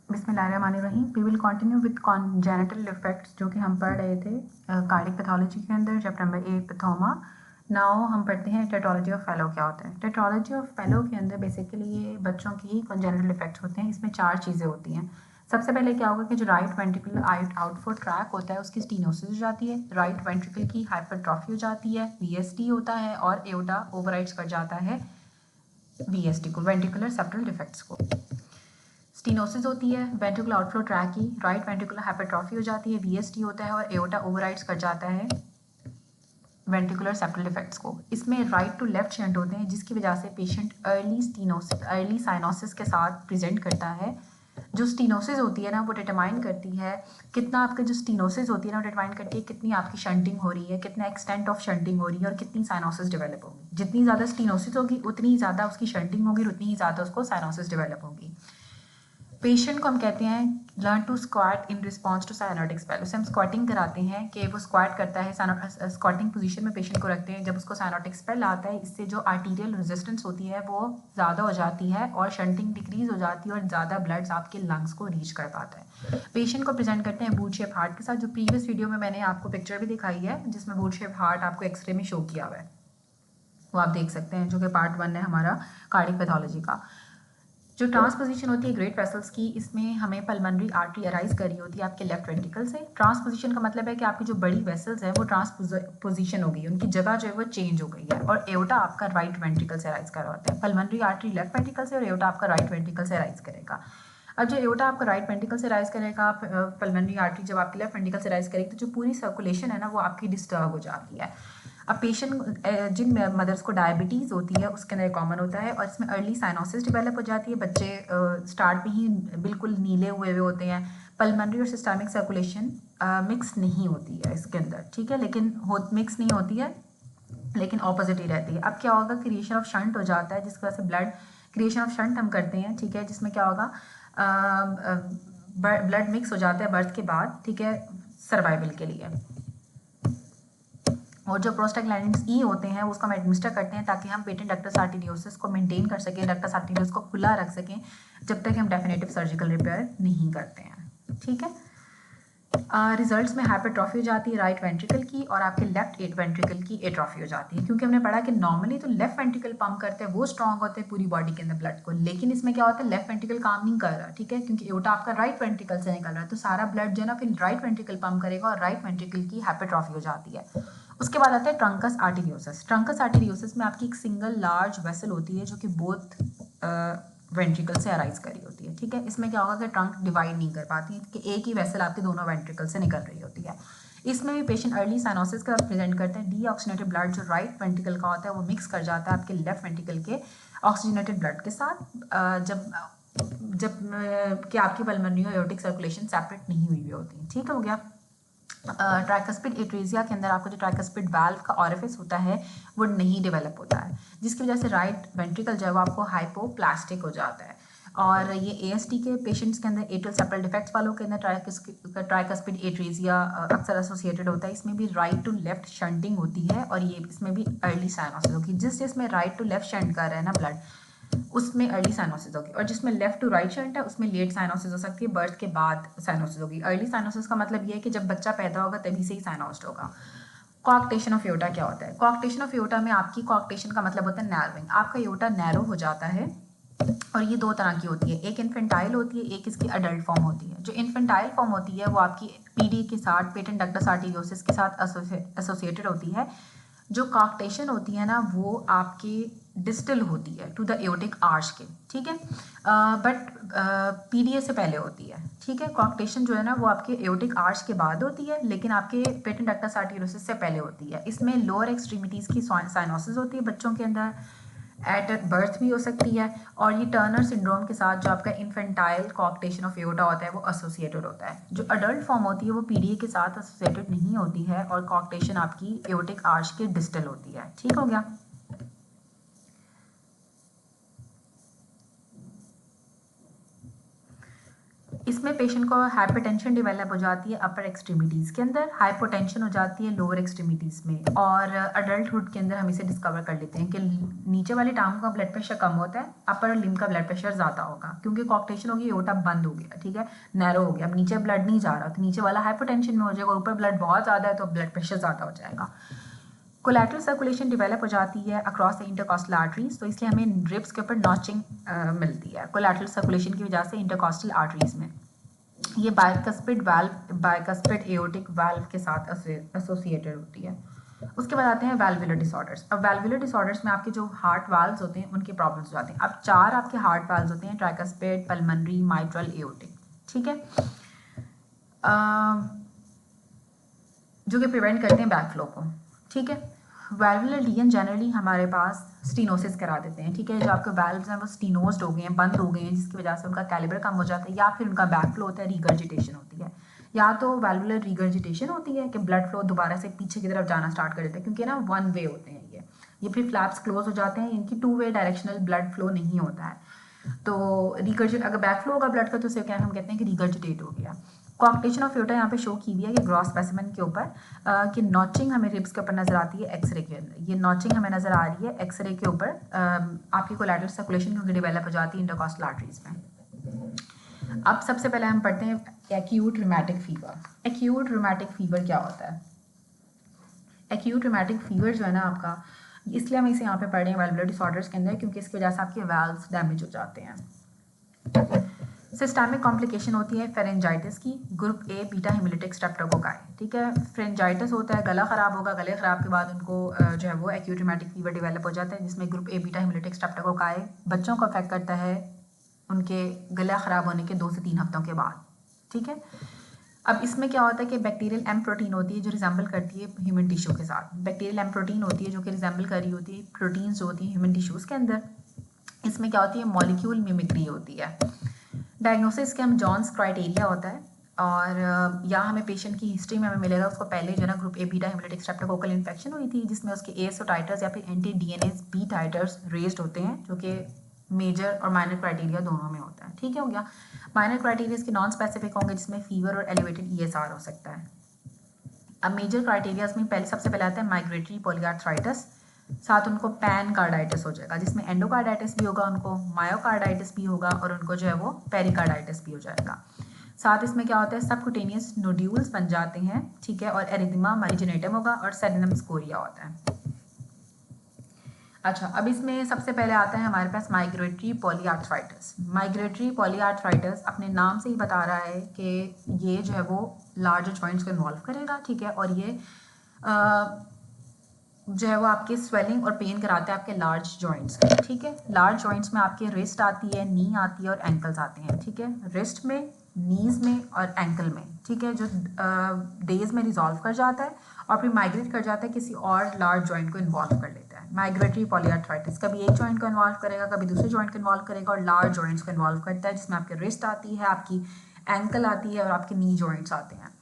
बिस्मिल्लाहिर्रहमानिर्रहीम। We will continue with congenital defects जो कि हम पढ़ रहे थे कार्डिक पैथोलॉजी के अंदर, चैप्टर नंबर 8 पैथोमा। नाउ हम पढ़ते हैं टेट्रोलॉजी ऑफ फेलो क्या होता है। टेट्रोलॉजी ऑफ फेलो के अंदर बेसिकली ये बच्चों की ही कॉन्जेनिटल डिफेक्ट्स होते हैं। इसमें 4 चीज़ें होती हैं। सबसे पहले क्या होगा कि जो राइट वेंट्रिकुलर आउटफ्लो ट्रैक होता है उसकी स्टीनोसिस हो जाती है, राइट वेंट्रिकल की हाइपरट्रॉफी हो जाती है, वीएसडी होता है और एओर्टा ओवरराइड्स कर जाता है वीएसडी को, वेंट्रिकुलर सेप्टल डिफेक्ट्स को। स्टीनोसिस होती है वेंट्रिकुलर आउटफ्लो ट्रैक की, राइट वेंट्रिकुलर हाइपरट्रॉफी हो जाती है, वीएसडी होता है और एओर्टा ओवरराइड्स कर जाता है वेंट्रिकुलर सेप्टल डिफेक्ट्स को। इसमें राइट टू लेफ्ट शंट होते हैं जिसकी वजह से पेशेंट अर्ली साइनोसिस के साथ प्रेजेंट करता है। जो स्टीनोसिस होती है ना वो डिटरमाइन करती है कितना आपका जो स्टीनोसिस होती है ना वो डिटरमाइन करती है कितनी आपकी शंटिंग हो रही है, कितना एक्सटेंट ऑफ शंटिंग हो रही है और कितनी साइनोसिस डेवलप होगी। जितनी ज़्यादा स्टीनोसिस होगी उतनी ही ज़्यादा उसकी शंटिंग होगी और उतनी ही ज़्यादा उसको साइनोसिस डेवलप होगी। पेशेंट को हम कहते हैं learn to squat in response to cyanotic spell. उसे हम स्क्वाटिंग कराते हैं कि वो स्क्वाट करता है, स्क्वाटिंग पोजीशन में पेशेंट को रखते हैं। जब उसको साइनोटिक स्पेल आता है इससे जो आर्टीरियल रेजिस्टेंस होती है वो ज़्यादा हो जाती है और शंटिंग डिक्रीज हो जाती है और ज़्यादा ब्लड्स आपके लंग्स को रीच कर पाता है। पेशेंट को प्रेजेंट करते हैं बूट शेप हार्ट के साथ। जो प्रीवियस वीडियो में मैंने आपको पिक्चर भी दिखाई है जिसमें बूट शेप हार्ट आपको एक्सरे में शो किया हुआ है, वो आप देख सकते हैं, जो कि पार्ट 1 है हमारा कार्डिक पैथोलॉजी का। जो ट्रांसपोजिशन होती है ग्रेट वेसल्स की, इसमें हमें पल्मोनरी आर्टरी अराइज कर रही होती है आपके लेफ्ट वेंट्रिकल से। ट्रांसपोजिशन का मतलब है कि आपकी जो बड़ी वेसल्स है वो ट्रांसपोजिशन हो गई, उनकी जगह जो है वो चेंज हो गई है और एओर्टा आपका राइट वेंट्रिकल से अराइज कर रहा होता है। पल्मोनरी आर्टरी लेफ्ट वेंट्रिकल से और एओर्टा आपका राइट वेंट्रिकल से अराइज करेगा। अब जो एओर्टा आपका राइट वेंट्रिकल से राइज करेगा, पल्मोनरी आर्टरी जब आपके लेफ्ट वेंट्रिकल से राइज करेगी तो जो पूरी सर्कुलेशन है ना वो आपकी डिस्टर्ब हो जाती है। अब पेशेंट जिन मदर्स को डायबिटीज़ होती है उसके अंदर कॉमन होता है और इसमें अर्ली साइनोसिस डेवलप हो जाती है। बच्चे स्टार्ट में ही बिल्कुल नीले हुए होते हैं। पल्मोनरी और सिस्टमिक सर्कुलेशन मिक्स नहीं होती है इसके अंदर, ठीक है, लेकिन मिक्स नहीं होती है लेकिन ऑपोजिट ही रहती है। अब क्या होगा, क्रिएशन ऑफ शंट हो जाता है जिसकी वजह से ब्लड क्रिएशन ऑफ शंट हम करते हैं, ठीक है, जिसमें क्या होगा ब्लड मिक्स हो जाता है बर्थ के बाद, ठीक है, सर्वाइवल के लिए। और जो प्रोस्टाग्लैंडिन्स ई होते हैं उसको हम एडमिनिस्टर करते हैं ताकि हम पेटेंट डक्टस आर्टेरियोसिस को मेंटेन कर सकें, डक्टस आर्टेरियोस को खुला रख सकें जब तक हम डेफिनेटिव सर्जिकल रिपेयर नहीं करते हैं, ठीक है। रिजल्ट्स में हाइपरट्रॉफी हो जाती है राइट वेंट्रिकल की और आपके लेफ्ट वेंट्रिकल की एट्रॉफी हो जाती है, क्योंकि हमने पढ़ा कि नॉर्मली तो लेफ्ट वेंट्रिकल पंप करते हैं, वो स्ट्रॉन्ग होते हैं पूरी बॉडी के अंदर ब्लड को, लेकिन इसमें क्या होता है लेफ्ट वेंट्रिकल काम नहीं कर रहा, ठीक है, क्योंकि एओर्टा आपका राइट वेंट्रिकल से निकल रहा है तो सारा ब्लड जो है ना फिर राइट वेंट्रिकल पंप करेगा और राइट वेंट्रिकल की हाइपरट्रॉफी हो जाती है। उसके बाद आता है ट्रंकस आर्टेरियोसिस। ट्रंकस आर्टेरियोसिस में आपकी एक सिंगल लार्ज वेसल होती है जो कि बोथ वेंट्रिकल से अराइज करी होती है, ठीक है। इसमें क्या होगा कि ट्रंक डिवाइड नहीं कर पाती कि एक ही वेसल आपके दोनों वेंट्रिकल से निकल रही होती है। इसमें भी पेशेंट अर्ली साइनोसिस का प्रेजेंट करते हैं। डीऑक्सीजनेटेड ब्लड जो राइट वेंट्रिकल का होता है वो मिक्स कर जाता है आपके लेफ्ट वेंट्रिकल के ऑक्सीजनेटेड ब्लड के साथ, जब जब कि आपकी पल्मोनरी और एओर्टिक सर्कुलेशन सेपरेट नहीं हुई होती है, ठीक हो गया। ट्राइकस्पिड एट्रेजिया के अंदर आपका जो ट्राइकस्पिड वाल्व का ऑरिफिस होता है वो नहीं डेवलप होता है, जिसकी वजह से राइट वेंट्रिकल जो है वो आपको हाइपोप्लास्टिक हो जाता है। और ये एएसटी के पेशेंट्स के अंदर एट्रियल सेप्टल डिफेक्ट्स वालों के अंदर ट्राइकस्पिड एट्रेजिया अक्सर एसोसिएटेड होता है। इसमें भी राइट टू लेफ्ट शंटिंग होती है और ये इसमें भी अर्ली साइनोसिस होगी। जिसमें राइट टू लेफ्ट शंट कर रहा है ना ब्लड उसमें अर्ली साइनोसिस होगी और जिसमें लेफ्ट टू राइट शंट है उसमें लेट साइनोसिस हो सकती है, बर्थ के बाद साइनोसिस होगी। अर्ली साइनोसिस का मतलब ये है कि जब बच्चा पैदा होगा तभी से ही साइनोस्ड होगा। कोआक्टेशन ऑफ एओर्टा क्या होता है? कोआक्टेशन ऑफ एओर्टा में आपकी कोआक्टेशन का मतलब होता है नैरोइंग। आपका एओर्टा नैरो हो जाता है और ये दो तरह की होती है, एक इन्फेंटाइल होती है, एक इसकी अडल्ट फॉर्म होती है। जो इन्फेंटाइल फॉर्म होती है वो आपकी पीडी के साथ पेटेंट डक्टस आर्टेरियोसिस के साथ एसोसिएटेड होती है। जो कॉक्टेशन होती है ना वो आपकी डिस्टल होती है टू द एओर्टिक आर्च के, ठीक है, बट पीडीए से पहले होती है, ठीक है। कॉक्टेशन जो है ना वो आपके एओर्टिक आर्च के बाद होती है लेकिन आपके पेटेंट डक्टस आर्टेरियोसिस से पहले होती है। इसमें लोअर एक्सट्रीमिटीज़ की साइनोसिस होती है बच्चों के अंदर, एट बर्थ भी हो सकती है और ये टर्नर सिंड्रोम के साथ जो आपका इन्फेंटाइल कॉक्टेशन ऑफ एओर्टा होता है वो एसोसिएटेड होता है। जो अडल्ट फॉर्म होती है वो पीडीए के साथ एसोसिएटेड नहीं होती है और कॉक्टेशन आपकी एओर्टिक आर्च के डिस्टल होती है, ठीक हो गया। इसमें पेशेंट को हाइपरटेंशन डेवलप हो जाती है अपर एक्सट्रीमिटीज़ के अंदर, हाइपोटेंशन हो जाती है लोअर एक्सट्रीमिटीज़ में, और अडल्टहुड के अंदर हम इसे डिस्कवर कर लेते हैं कि नीचे वाली टांग का ब्लड प्रेशर कम होता है, अपर लिम्ब का ब्लड प्रेशर ज़्यादा होगा, क्योंकि कॉक्टेशन होगी, एओर्टा बंद हो गया, ठीक है, नैरो हो गया, अब नीचे ब्लड नहीं जा रहा, तो नीचे वाला हाइपोटेंशन में हो जाएगा, और ऊपर ब्लड बहुत ज़्यादा है तो ब्लड प्रेशर ज़्यादा हो जाएगा। कोलैटरल सर्कुलेशन डेवलप हो जाती है अक्रॉस द इंटरकॉस्टल आर्टरीज, तो इसलिए हमें रिब्स के ऊपर नॉचिंग मिलती है कोलैटरल सर्कुलेशन की वजह से इंटरकॉस्टल आर्टरीज में। ये बाइकस्पिड एओर्टिक वाल्व के साथ एसोसिएटेड होती है। उसके बाद आते हैं वैल्वुलर डिसऑर्डर्स। अब वैल्वुलर डिसऑर्डर्स में आपके जो हार्ट वाल्व्स होते हैं उनके प्रॉब्लम्स हो जाते हैं। अब 4 आपके हार्ट वाल्व्स होते हैं, ट्राइकस्पिड, पल्मोनरी, माइट्रल, एओर्टिक, ठीक है, जो कि प्रिवेंट करते हैं बैक फ्लो को, ठीक है। वैल्वुलर लीजन जनरली हमारे पास स्टीनोसिस करा देते हैं, ठीक है, जो आपके वाल्व्स हैं वो स्टीनोज्ड हो गए हैं, बंद हो गए हैं, जिसकी वजह से उनका कैलिबर कम हो जाता है, या फिर उनका बैक फ्लो होता है, रिगर्जिटेशन होती है, या तो वैल्वुलर रिगर्जिटेशन होती है कि ब्लड फ्लो दोबारा से पीछे की तरफ जाना स्टार्ट कर देता है, क्योंकि ना 1 वे होते हैं ये फिर फ्लैप्स क्लोज हो जाते हैं, इनकी 2 वे डायरेक्शनल ब्लड फ्लो नहीं होता है। तो रिगर्जिट अगर बैक फ्लो होगा ब्लड का तो उसे क्या हम कहते हैं कि रिगर्जिटेट हो गया। कॉक्टेशन ऑफ एओर्टा यहाँ पे शो की हुई है, ये ग्रॉस स्पेसिमेन के ऊपर कि नॉचिंग हमें रिब्स के ऊपर नजर आती है एक्सरे के अंदर, ये नॉचिंग हमें नजर आ रही है एक्सरे के ऊपर, आपकी कोलैटरल सर्कुलेशन क्योंकि डेवलप हो जाती है इंटरकॉस्टल आर्टरीज में। अब सबसे पहले हम पढ़ते हैं acute rheumatic fever. Acute rheumatic fever क्या होता है? एक्यूट रूमेटिक फीवर जो है ना आपका, इसलिए हम इसे यहाँ पे पढ़ रहे हैं वैल्वुलर डिसऑर्डर्स के अंदर, क्योंकि इसकी वजह से आपके वाल्व्स डैमेज हो जाते हैं। सिस्टमिक कॉम्प्लिकेशन होती है फेरेंजाइटिस की, group A beta haemolytic streptococci, ठीक है। फेरेंजाइटिस होता है, गला खराब होगा, गले खराब के बाद उनको जो है वो एक्यूट रूमेटिक फीवर डेवलप हो जाता है, जिसमें group A beta haemolytic streptococci बच्चों को अफेक्ट करता है उनके गला खराब होने के 2 से 3 हफ्तों के बाद, ठीक है। अब इसमें क्या होता है कि बैक्टीरियल एम प्रोटीन होती है जो रिजेंबल करती है ह्यूमन टिश्यू के साथ, बैक्टीरियल एम प्रोटीन होती है जो कि रिजेंबल कर रही होती है प्रोटीन्स जो होती हैं ह्यूमन टिश्यूज़ के अंदर। इसमें क्या होती है, मॉलिक्यूल मिमिक्री होती है। डायग्नोसिस के हम जॉन्स क्राइटेरिया होता है, और यहाँ हमें पेशेंट की हिस्ट्री में हमें मिलेगा उसको पहले जो है ना group A beta haemolytic streptococcal infection हुई थी, जिसमें उसके एएसओ टाइटर्स या फिर anti DNase B titres raised होते हैं, जो कि मेजर और माइनर क्राइटेरिया दोनों में होता है, ठीक है, हो गया। माइनर क्राइटेरिया इसके नॉन स्पेसिफिक होंगे, जिसमें फीवर और एलिवेटेड ईएसआर हो सकता है। अब मेजर क्राइटेरियाज में पहले सबसे पहले आता है माइग्रेटरी पॉलीआर्थराइटिस, साथ उनको पैन कार्डाइटिस हो जाएगा, जिसमें एंडोकार्डाइटिस भी होगा, उनको मायोकार्डाइटिस भी होगा, और उनको जो है वो पेरिकार्डाइटिस भी हो जाएगा। साथ इसमें क्या होता है, सबकुटेनियस नोड्यूल्स बन जाते हैं, ठीक है, और एरिथमा माइलिजेनेटम होगा, और सेरेनम स्कोरिया होता है। अच्छा, अब इसमें सबसे पहले आता है हमारे पास माइग्रेटरी पॉलीआर्थराइटिस। माइग्रेटरी पॉलीआर्थराइटिस अपने नाम से ही बता रहा है कि ये जो है वो लार्जर जॉइंट्स को इन्वॉल्व करेगा, ठीक है, और ये जो है वो आपके स्वेलिंग और पेन कराते हैं आपके लार्ज जॉइंट्स में, ठीक है। लार्ज जॉइंट्स में आपके रिस्ट आती है, नी आती है और एंकल्स आते हैं, ठीक है, रिस्ट में, नीज में और एंकल में, ठीक है, जो डेज में रिजॉल्व कर जाता है और फिर माइग्रेट कर जाता है, किसी और लार्ज जॉइंट को इन्वॉल्व कर लेता है। माइग्रेटरी पॉलीआर्थराइटिस कभी एक जॉइंट को इन्वॉल्व करेगा, कभी दूसरे जॉइंट को इन्वॉल्व करेगा, और लार्ज जॉइंट्स को इन्वॉल्व करता है, जिसमें आपकी रिस्ट आती है, आपकी एंकल आती है और आपके नी जॉइंट्स आते हैं।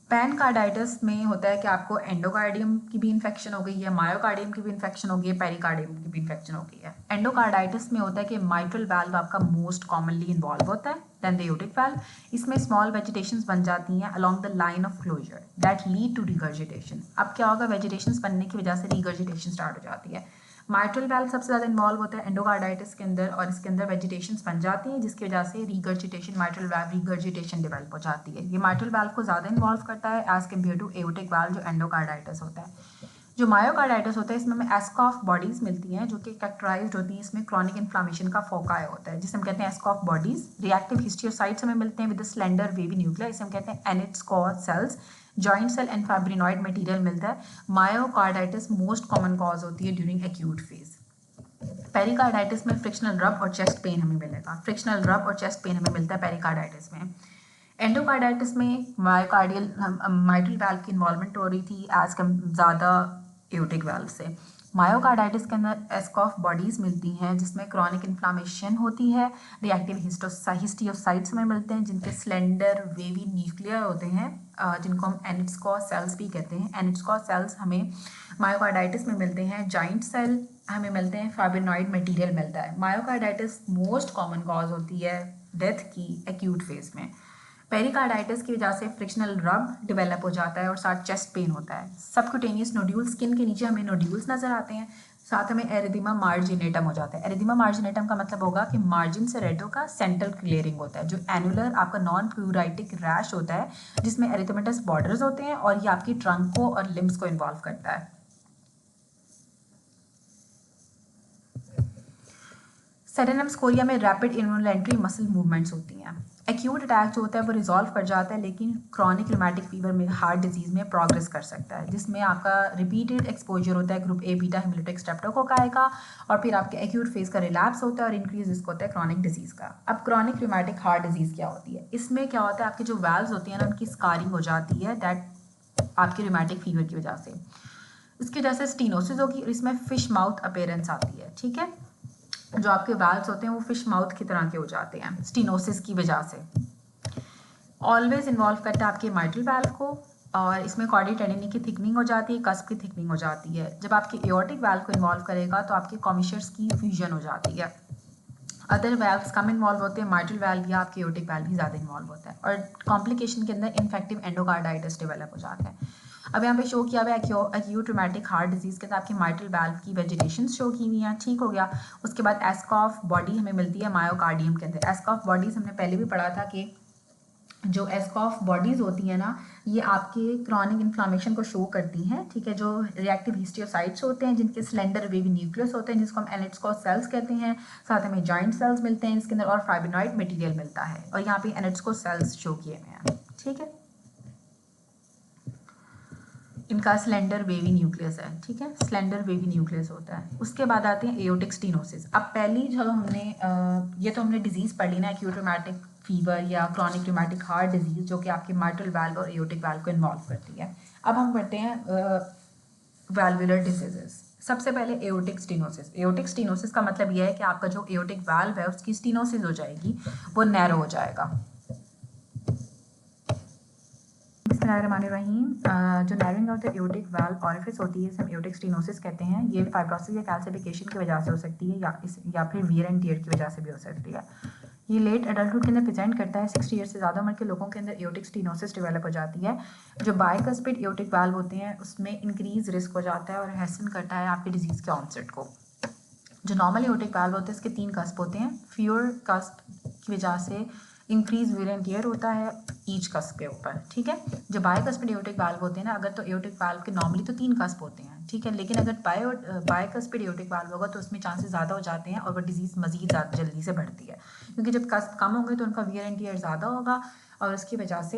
पैन कार्डाइटिस में होता है कि आपको एंडोकार्डियम की भी इन्फेक्शन हो गई है, मायोकार्डियम की भी इन्फेक्शन हो गई है, पेरिकार्डियम की भी इन्फेक्शन हो गई है। एंडोकार्डाइटिस में होता है कि माइट्रल वाल्व आपका मोस्ट कॉमनली इन्वॉल्व होता है देन द एओर्टिक वाल्व। इसमें स्मॉल वेजिटेशंस बन जाती हैं along the line of closure that lead to regurgitation. अब क्या होगा, वेजिटेशंस बनने की वजह से रिगर्जिटेशन स्टार्ट हो जाती है। माइट्रल वाल्व सबसे ज़्यादा इन्वॉल्व होता है एंडोकार्डाइटिस के अंदर, और इसके अंदर वेजिटेशंस बन जाती हैं, जिसकी वजह से regurgitation, mitral valve regurgitation develop हो जाती है। ये माइट्रल वाल्व को ज़्यादा इन्वॉल्व करता है as compared to aortic valve जो एंडोकार्डाइटिस होता है। जो मायोकार्डाइटिस होता है इसमें हमें एस्कॉफ बॉडीज मिलती हैं जो कि कैरेक्टराइज्ड होती हैं, इसमें क्रॉनिक इन्फ्लामेशन का फोकाई होता है, जिसे हम कहते हैं एस्कॉफ बॉडीज। रिएक्टिव हिस्टियोसाइट्स हमें मिलते हैं विद स्लेंडर वेवी न्यूक्लियर, इसे हम कहते हैं Anitschkow cells. Giant cell and fibrinoid material मिलता है। मायोकार्डाइटिस मोस्ट कॉमन कॉज होती है ड्यूरिंग एक्यूट फेज। पेरिकार्डाइटिस में फ्रिक्शनल रब और चेस्ट पेन हमें मिलेगा, फ्रिक्शनल रब और चेस्ट पेन हमें मिलता है पेरिकार्डाइटिस में। एंडोकार्डाइटिस में मायोकार्डियल माइट्रल वाल्व की इन्वॉल्वमेंट हो रही थी एज कम ज़्यादा एओर्टिक वाल्व से। मायोकार्डाइटिस के अंदर एस्कॉफ बॉडीज़ मिलती हैं जिसमें क्रॉनिक इन्फ्लामेशन होती है। रिएक्टिव हिस्टियोसाइट्स में मिलते हैं जिनके स्लेंडर वेवी न्यूक्लियर होते हैं, जिनको हम एनिट्सकॉ सेल्स भी कहते हैं। एनिट्सकॉ सेल्स हमें मायोकार्डाइटिस में मिलते हैं। जॉइंट सेल हमें मिलते हैं, फाइब्रिनॉइड मटेरियल मिलता है। मायोकार्डाइटिस मोस्ट कॉमन कॉज होती है डेथ की एक्यूट फेज में। पेरिकार्डाइटिस की वजह से फ्रिक्शनल रब डेवलप हो जाता है और साथ चेस्ट पेन होता है। सबक्यूटेनियस नोड्यूल, स्किन के नीचे हमें नोड्यूल्स नजर आते हैं, साथ हमें एरिथेमा मार्जिनेटम हो जाता है। एरिथेमा मार्जिनेटम का मतलब होगा कि मार्जिन से रेडो का सेंट्रल क्लियरिंग होता है, जो एनुलर आपका नॉन प्यूराइटिक रैश होता है जिसमें एरिथेमेटस बॉर्डर्स होते हैं और ये आपकी ट्रंक को और लिम्स को इन्वॉल्व करता है। सेरेनम स्कोरिया में रैपिड इन्वॉल्वेंट्री मसल मूवमेंट्स होती हैं। एक्यूट अटैक जो होता है वो रिजॉल्व कर जाता है, लेकिन क्रॉनिक रूमेटिक फीवर में हार्ट डिजीज में प्रोग्रेस कर सकता है, जिसमें आपका रिपीटेड एक्सपोजर होता है group A beta haemolytic streptococci का, और फिर आपके एक्यूट फेज का रिलैप्स होता है और इंक्रीज इसको होता है क्रॉनिक डिजीज का। अब क्रॉनिक रूमेटिक हार्ट डिजीज क्या होती है? इसमें क्या होता है, आपकी जो वाल्व्स होती हैं ना उनकी स्कारिंग हो जाती है, दैट आपकी रूमेटिक फीवर की वजह से। इसकी वजह से स्टीनोसिस होगी और इसमें फिश माउथ अपीयरेंस आती है। ठीक है, जो आपके वाल्व्स होते हैं वो फिश माउथ की तरह के हो जाते हैं स्टीनोसिस की वजह से। ऑलवेज इन्वॉल्व करता है आपके माइट्रल वाल्व को, और इसमें कॉर्डी टेंडिनी की थिकनिंग हो जाती है, कस्प की थिकनिंग हो जाती है। जब आपके एओर्टिक वाल्व को इन्वॉल्व करेगा तो आपके कॉमिशर्स की फ्यूजन हो जाती है। अदर वाल्व्स कम इन्वॉल्व होते हैं, माइट्रल वाल्व या आपके एओर्टिक वाल्व ही ज़्यादा इन्वॉल्व होता है, और कॉम्प्लिकेशन के अंदर इन्फेक्टिव एंडोकार्डाइटिस डेवलप हो जाता है। अब यहाँ पे शो किया हुआ है एक्यूट रूमेटिक हार्ट डिजीज के अंदर आपकी माइट्रल वाल्व की वेजिटेशन शो की हुई है। ठीक हो गया। उसके बाद एस्कॉफ बॉडी हमें मिलती है मायोकार्डियम के अंदर। एस्कॉफ बॉडीज हमने पहले भी पढ़ा था कि जो एस्कॉफ बॉडीज होती है ना, ये आपके क्रॉनिक इन्फ्लामेशन को शो करती हैं। ठीक है, जो रिएक्टिव हिस्टियोसाइट्स होते हैं जिनके स्लेंडर वेवी न्यूक्लियस होते हैं, जिसको हम एनेट्सको सेल्स कहते हैं, साथ में जॉइंट सेल्स मिलते हैं इसके अंदर और फाइब्रिनॉइड मटेरियल मिलता है, और यहाँ पे एनेट्सको सेल्स शो किए हुए हैं। ठीक है, इनका स्लेंडर वेवी न्यूक्लियस है। ठीक है, स्लेंडर वेवी न्यूक्लियस होता है। उसके बाद आते हैं एओर्टिक स्टीनोसिस। अब पहली जो हमने ये तो हमने डिजीज पढ़ ली ना, एक्यूट रूमेटिक फीवर या क्रॉनिक रूमेटिक हार्ट डिजीज, जो कि आपके माइट्रल वाल्व और एओर्टिक वाल्व को इन्वॉल्व करती है। अब हम पढ़ते हैं वाल्वुलर डिजीजेस। सबसे पहले एओर्टिक स्टीनोसिस। एओर्टिक स्टीनोसिस का मतलब यह है कि आपका जो एओर्टिक वाल्व है उसकी स्टीनोसिस हो जाएगी, वो नैरो हो जाएगा। बिस्मिल्लाहिर्रहमानिर्रहीम। जो narrowing of the aortic valve orifice होती है, इसे हम एओर्टिक स्टीनोसिस कहते हैं। ये फाइब्रोसिस या कैल्सिफिकेशन की वजह से हो सकती है, या फिर वियर एंड टियर की वजह से भी हो सकती है। ये लेट एडल्टहुड के अंदर प्रेजेंट करता है। 60 ईयर से ज़्यादा उम्र के लोगों के अंदर एओर्टिक स्टीनोसिस डेवलप हो जाती है। जो बाइकस्पिड एओर्टिक वाल्व होते हैं उसमें इंक्रीज रिस्क हो जाता है और हैसन करता है आपकी डिजीज़ के ऑनसेट को। जो नॉर्मल एओर्टिक वाल्व होते हैं इसके 3 कस्प होते हैं। फ्यूअर कस्प की वजह से इंक्रीज वियर एंड टियर होता है ईच कस्प के ऊपर। ठीक है, जो बाइकस्पिड एओर्टिक वाल्व होते हैं ना, अगर तो एओर्टिक वाल्व के नॉर्मली तो 3 कस्प होते हैं। ठीक है, लेकिन अगर बाइकस्पिड एओर्टिक वाल्व होगा तो उसमें चांसेस ज़्यादा हो जाते हैं और वो डिजीज़ मजीद जल्दी से बढ़ती है, क्योंकि जब कस्प कम होंगे तो उनका वियर एंड टियर ज़्यादा होगा और उसकी वजह से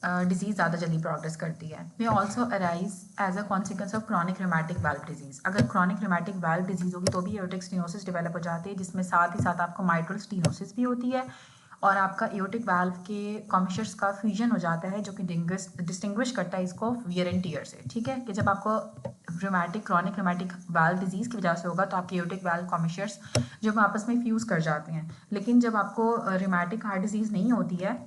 डिजीज़ ज़्यादा जल्दी प्रोग्रेस करती है। May also arise as a consequence of chronic rheumatic valve disease. अगर क्रॉनिक रूमेटिक वाल्व डिजीज़ होगी तो भी एओर्टिक स्टीनोसिस डेवलप हो जाती है, जिसमें साथ ही साथ आपको माइट्रल स्टीनोसिस भी होती है और आपका एओर्टिक वाल्व के कॉमिशर्स का फ्यूजन हो जाता है, जो कि डिस्टिंग्विश करता है इसको वियर एंड टियर से। ठीक है, कि जब आपको क्रॉनिक रूमेटिक वाल्व डिजीज़ की वजह से होगा तो आपके एओर्टिक वाल्व कॉमिशर्स जब आपस में फ्यूज़ कर जाते हैं, लेकिन जब आपको रूमेटिक हार्ट डिजीज़ नहीं होती है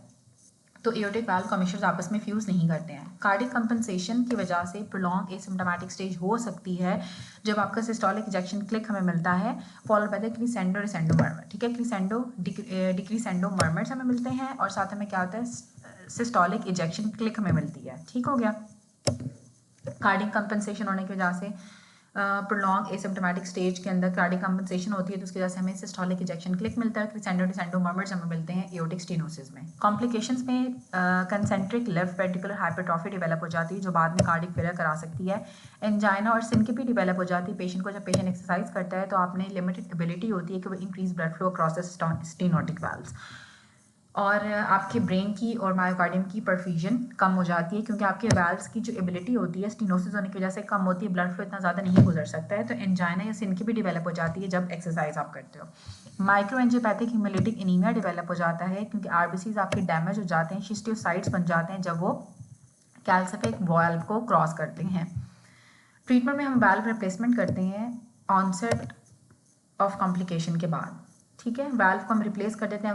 तो एओर्टिक वाल्व कॉमिशर्स आपस में फ्यूज़ नहीं करते हैं। कार्डिक कंपनसेशन की वजह से प्रोलॉन्ग एसिम्प्टोमेटिक स्टेज हो सकती है जब आपका सिस्टोलिक इजेक्शन क्लिक हमें मिलता है, फॉलोड बाय द क्रीसेंडो रिसेंडो मर्मर। ठीक है, क्रीसेंडो डिक्रीसेंडो मर्मर्स हमें मिलते हैं और साथ हमें क्या होता है, सिस्टोलिक इजेक्शन क्लिक हमें मिलती है। ठीक हो गया। कार्डिक कंपनसेशन होने की वजह से प्रोलॉन्ग एसिम्प्टोमेटिक स्टेज के अंदर कार्डिक कंपनसेशन होती है, तो उसकी वजह से हमें सिस्टोलिक इजेक्शन क्लिक मिलता है। क्रीसेंडो डिसेंडो मर्मर्स हमें मिलते हैं एओर्टिक स्टीनोसिस में। कॉम्प्लिकेशंस में concentric left ventricular hypertrophy develop हो जाती है, जो बाद में कार्डिक फेलियर करा सकती है। एंजाइना और सिनकिपी डेवलप हो जाती है पेशेंट को। जब पेशेंट एक्सरसाइज करता है तो आपने लिमिटेड एबिलिटी होती है कि वो increase blood flow across the stenotic valves, और आपके ब्रेन की और मायोकार्डियम की परफ्यूजन कम हो जाती है, क्योंकि आपके वाल्व्स की जो एबिलिटी होती है स्टीनोसिस होने की वजह से कम होती है, ब्लड फ्लो इतना ज़्यादा नहीं गुजर सकता है, तो एंजाइना या सिनकी भी डेवलप हो जाती है जब एक्सरसाइज आप करते हो। Micro angiopathic haemolytic anaemia develop हो जाता है, क्योंकि आरबीसीज आपके डैमेज हो जाते हैं, शिस्टियोसाइट्स बन जाते हैं जब वो कैल्सिफिक वाल्व को क्रॉस करते हैं। ट्रीटमेंट में हम वाल्व रिप्लेसमेंट करते हैं ऑनसेट ऑफ कॉम्प्लिकेशन के बाद। ठीक है, वाल्व को हम रिप्लेस कर देते हैं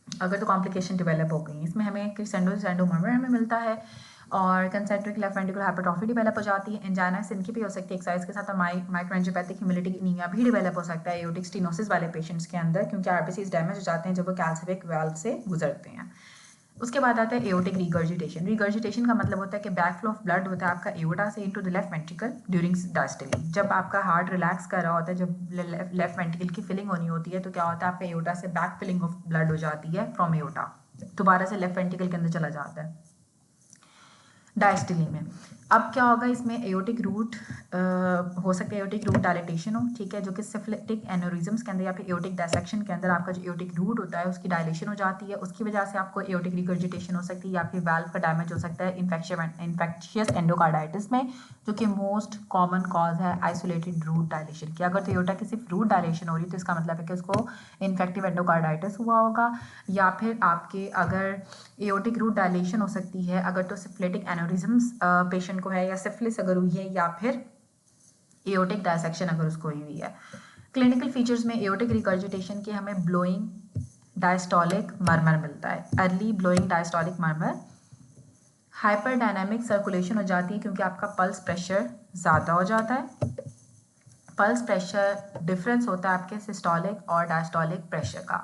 अगर तो कॉम्प्लिकेशन डेवलप हो गई। इसमें हमें क्रीसेंडो डिसेंडो मर्मर हमें मिलता है और concentric left ventricular hypertrophy develop हो जाती है। एंजाइना सिनकी भी हो सकती है एक्सरसाइज के साथ, और माइक्रोएंजियोपैथिक हेमोलिटिक एनीमिया भी डेवलप हो सकता है एओर्टिक स्टेनोसिस वाले पेशेंट्स के अंदर, क्योंकि आरबीसीज डैमेज हो जाते हैं जब वो कैल्सिफिक वाल्व से गुजरते हैं। उसके बाद आता है एओर्टिक रिगर्जिटेशन। रिगर्जिटेशन का मतलब होता है कि बैक फ्लो ऑफ ब्लड होता है आपका एओर्टा से into the left ventricle during diastole. जब आपका हार्ट रिलैक्स कर रहा होता है, जब लेफ्ट वेंट्रिकल की फिलिंग होनी होती है, तो क्या होता है आपका एओर्टा से बैक फिलिंग ऑफ ब्लड हो जाती है फ्रॉम एओर्टा, दोबारा से लेफ्ट वेंट्रिकल के अंदर चला जाता है डायस्टली में। अब क्या होगा इसमें एओर्टिक रूट हो सकता है एओर्टिक रूट डायलेटेशन हो, ठीक है, जो कि सिफिलिटिक एनोरिज्म्स के अंदर या फिर एओर्टिक डायसेक्शन के अंदर आपका जो एओर्टिक रूट होता है उसकी डायलेशन हो जाती है, उसकी वजह से आपको एओर्टिक रिगर्जिटेशन हो सकती है, या फिर वाल्व का डैमेज हो सकता है इन्फेक्शियस एंडोकार्डाइटिस में, जो कि मोस्ट कॉमन कॉज है आइसोलेटेड रूट डायलेशन की। अगर तो एओर्टा की सिर्फ रूट डायलेशन हो रही है तो इसका मतलब है कि उसको इन्फेक्टिव एंडोकार्डाइटिस हुआ होगा, या फिर आपके अगर एओर्टिक रूट डायलेशन हो सकती है अगर तो सिफिलिटिक एनोरिज्म्स पेशेंट को है, या सिफिलिस अगर हुई है, या फिर एओर्टिक डायसेक्शन अगर उसको हुई है। क्लिनिकल फीचर्स में एओर्टिक रिगर्जिटेशन के हमें ब्लोइंग डायस्टोलिक मर्मर मिलता है, early blowing diastolic murmur. Hyper dynamic circulation हो जाती है क्योंकि आपका पल्स प्रेशर ज़्यादा हो जाता है। पल्स प्रेशर डिफरेंस होता है आपके सिस्टोलिक और डायस्टोलिक प्रेशर का।